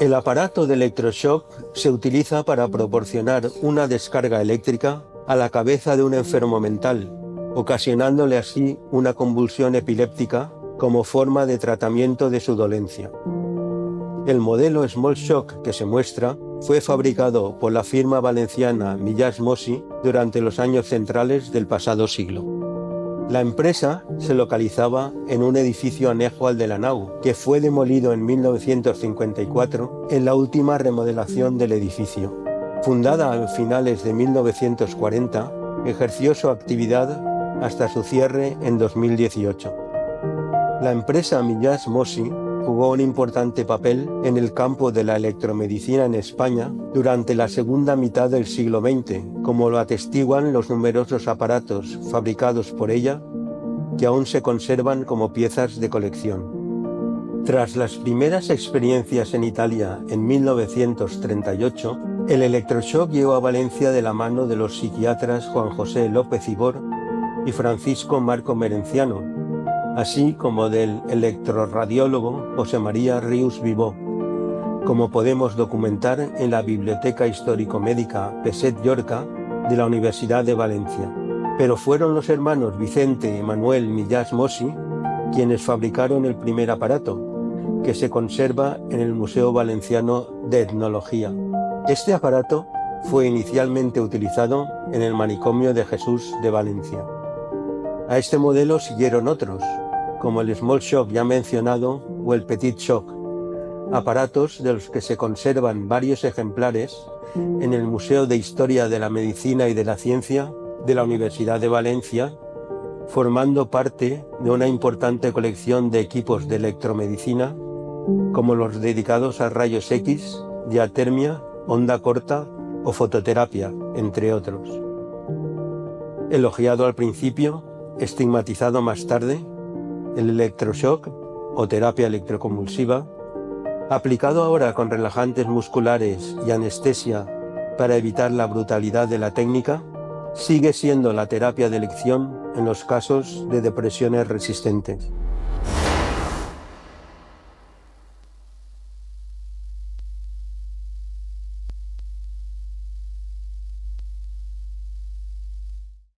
El aparato de electroshock se utiliza para proporcionar una descarga eléctrica a la cabeza de un enfermo mental, ocasionándole así una convulsión epiléptica como forma de tratamiento de su dolencia. El modelo Small Shock que se muestra fue fabricado por la firma valenciana Millás Mossi durante los años centrales del pasado siglo. La empresa se localizaba en un edificio anejo al de la nau, que fue demolido en 1954 en la última remodelación del edificio. Fundada a finales de 1940, ejerció su actividad hasta su cierre en 2018. La empresa Millás Mossi jugó un importante papel en el campo de la electromedicina en España durante la segunda mitad del siglo XX, como lo atestiguan los numerosos aparatos fabricados por ella que aún se conservan como piezas de colección. Tras las primeras experiencias en Italia en 1938, el electroshock llegó a Valencia de la mano de los psiquiatras Juan José López Ibor y Francisco Marco Merenciano, así como del electroradiólogo José María Rius Vivó, como podemos documentar en la Biblioteca Histórico-Médica Peset Llorca de la Universidad de Valencia. Pero fueron los hermanos Vicente y Manuel Millás Mossi quienes fabricaron el primer aparato, que se conserva en el Museo Valenciano de Etnología. Este aparato fue inicialmente utilizado en el Manicomio de Jesús de Valencia. A este modelo siguieron otros, como el Small Shock ya mencionado o el Petit Shock, aparatos de los que se conservan varios ejemplares en el Museo de Historia de la Medicina y de la Ciencia de la Universidad de Valencia, formando parte de una importante colección de equipos de electromedicina, como los dedicados a rayos X, diatermia, onda corta o fototerapia, entre otros. Elogiado al principio, estigmatizado más tarde, el electroshock o terapia electroconvulsiva, aplicado ahora con relajantes musculares y anestesia para evitar la brutalidad de la técnica, sigue siendo la terapia de elección en los casos de depresiones resistentes.